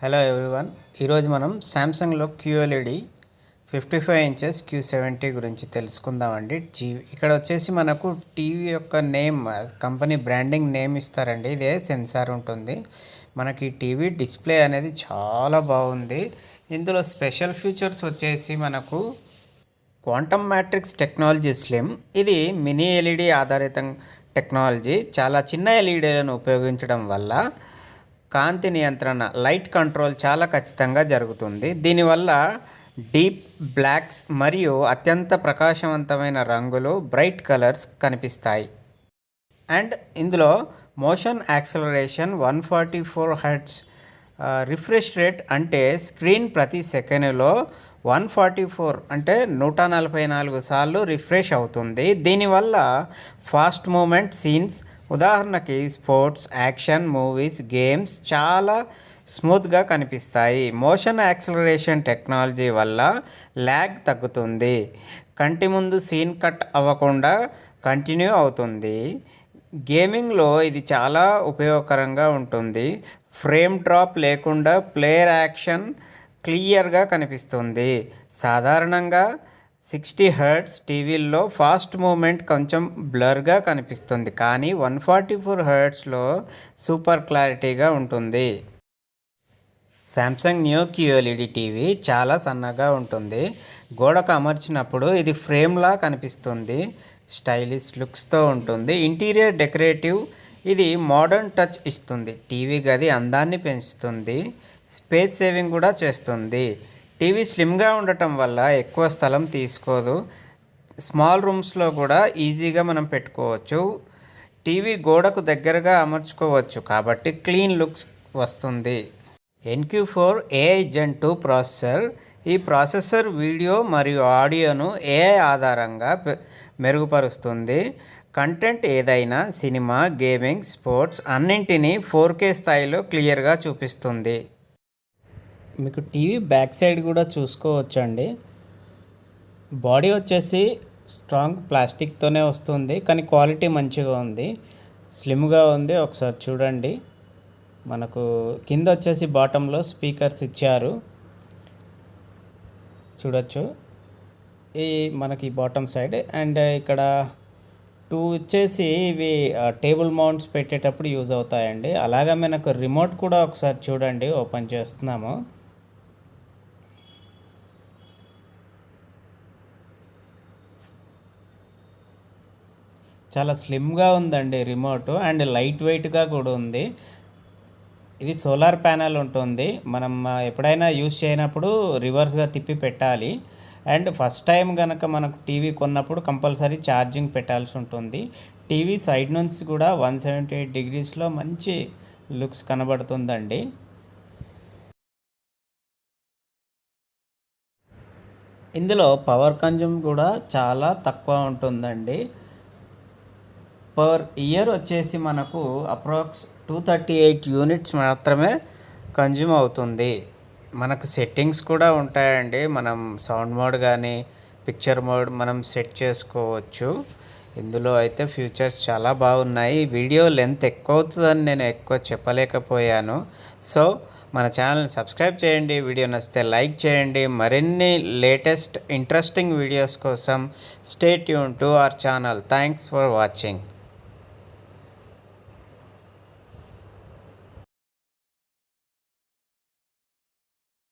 Hello everyone. ఈరోజు మనం శాంసంగ్లో QLED 55 inches Q70 గురించి తెలుసుకుందామండి. ఇక్కడ వచ్చేసి మనకు టీవీ యొక్క నేమ్, కంపెనీ బ్రాండింగ్ నేమ్ ఇస్తారండి. ఇదే సెన్సార్ ఉంటుంది. మనకి టీవీ డిస్ప్లే అనేది చాలా బాగుంది. ఇందులో స్పెషల్ ఫీచర్స్ వచ్చేసి మనకు క్వాంటమ్ మ్యాట్రిక్స్ టెక్నాలజీ స్లిమ్. ఇది మినీ ఎల్ఈడి ఆధారిత టెక్నాలజీ. చాలా చిన్న ఎల్ఈడీలను ఉపయోగించడం వల్ల కాంతి నియంత్రణ, లైట్ కంట్రోల్ చాలా ఖచ్చితంగా జరుగుతుంది. దీనివల్ల డీప్ బ్లాక్స్ మరియు అత్యంత ప్రకాశవంతమైన రంగులు, బ్రైట్ కలర్స్ కనిపిస్తాయి. అండ్ ఇందులో motion acceleration 144 hertz refresh rate, అంటే స్క్రీన్ ప్రతి సెకండ్లో 144 అంటే 144 సార్లు రిఫ్రెష్ అవుతుంది. దీనివల్ల ఫాస్ట్ మూమెంట్ సీన్స్, ఉదాహరణకి స్పోర్ట్స్, యాక్షన్ మూవీస్, గేమ్స్ చాలా స్మూత్గా కనిపిస్తాయి. మోషన్ యాక్సలరేషన్ టెక్నాలజీ వల్ల ల్యాగ్ తగ్గుతుంది. కంటి ముందు సీన్ కట్ అవ్వకుండా కంటిన్యూ అవుతుంది. గేమింగ్లో ఇది చాలా ఉపయోగకరంగా ఉంటుంది. ఫ్రేమ్ డ్రాప్ లేకుండా ప్లేయర్ యాక్షన్ క్లియర్గా కనిపిస్తుంది. సాధారణంగా 60 హెర్ట్జ్ టీవీల్లో ఫాస్ట్ మూమెంట్ కొంచెం బ్లర్గా కనిపిస్తుంది, కానీ 144 హెర్ట్జ్లో సూపర్ క్లారిటీగా ఉంటుంది. శాంసంగ్ న్యూ క్యూఎల్ఈడి టీవీ చాలా సన్నగా ఉంటుంది. గోడకు అమర్చినప్పుడు ఇది ఫ్రేమ్లా కనిపిస్తుంది. స్టైలిష్ లుక్స్తో ఉంటుంది. ఇంటీరియర్ డెకరేటివ్, ఇది మోడర్న్ టచ్ ఇస్తుంది. టీవీ గది అందాన్ని పెంచుతుంది. స్పేస్ సేవింగ్ కూడా చేస్తుంది. టీవీ స్లిమ్గా ఉండటం వల్ల ఎక్కువ స్థలం తీసుకోదు. స్మాల్ రూమ్స్లో కూడా ఈజీగా మనం పెట్టుకోవచ్చు. టీవీ గోడకు దగ్గరగా అమర్చుకోవచ్చు కాబట్టి క్లీన్ లుక్స్ వస్తుంది. NQ4 AI Gen 2 processor. ఈ ప్రాసెసర్ వీడియో మరియు ఆడియోను AI ఆధారంగా మెరుగుపరుస్తుంది. కంటెంట్ ఏదైనా, సినిమా, గేమింగ్, స్పోర్ట్స్ అన్నింటినీ 4K స్థాయిలో క్లియర్గా చూపిస్తుంది. మీకు టీవీ బ్యాక్ సైడ్ కూడా చూసుకోవచ్చు అండి. బాడీ వచ్చేసి స్ట్రాంగ్ ప్లాస్టిక్తోనే వస్తుంది, కానీ క్వాలిటీ మంచిగా ఉంది, స్లిమ్గా ఉంది. ఒకసారి చూడండి. మనకు కింద వచ్చేసి బాటంలో స్పీకర్స్ ఇచ్చారు, చూడొచ్చు. ఈ మనకి బాటమ్ సైడ్. అండ్ ఇక్కడ 2 వచ్చేసి ఇవి టేబుల్ మౌంట్స్ పెట్టేటప్పుడు యూజ్ అవుతాయండి. అలాగే మనకు రిమోట్ కూడా ఒకసారి చూడండి. ఓపెన్ చేస్తున్నాము. చాలా స్లిమ్గా ఉందండి రిమోట్. అండ్ లైట్ వెయిట్గా కూడా ఉంది. ఇది సోలార్ ప్యానెల్ ఉంటుంది. మనం ఎప్పుడైనా యూజ్ చేయనప్పుడు రివర్స్గా తిప్పి పెట్టాలి. అండ్ ఫస్ట్ టైం కనుక మనకు టీవీ కొన్నప్పుడు కంపల్సరీ ఛార్జింగ్ పెట్టాల్సి ఉంటుంది. టీవీ సైడ్ నుంచి కూడా 178 డిగ్రీస్లో మంచి లుక్స్ కనబడుతుందండి. ఇందులో పవర్ కన్జ్యూమ్ కూడా చాలా తక్కువ ఉంటుందండి. పర్ ఇయర్ వచ్చేసి మనకు అప్రాక్స్ 238 యూనిట్స్ మాత్రమే కన్జ్యూమ్ అవుతుంది. మనకు సెట్టింగ్స్ కూడా ఉంటాయండి. మనం సౌండ్ మోడ్ కానీ పిక్చర్ మోడ్ మనం సెట్ చేసుకోవచ్చు. ఇందులో అయితే ఫీచర్స్ చాలా బాగున్నాయి. వీడియో లెంత్ ఎక్కువ అవుతుందని నేను ఎక్కువ చెప్పలేకపోయాను. సో మన ఛానల్ని సబ్స్క్రైబ్ చేయండి. వీడియో నచ్చితే లైక్ చేయండి. మరిన్ని లేటెస్ట్ ఇంట్రెస్టింగ్ వీడియోస్ కోసం stay tune to our channel. Thanks for watching.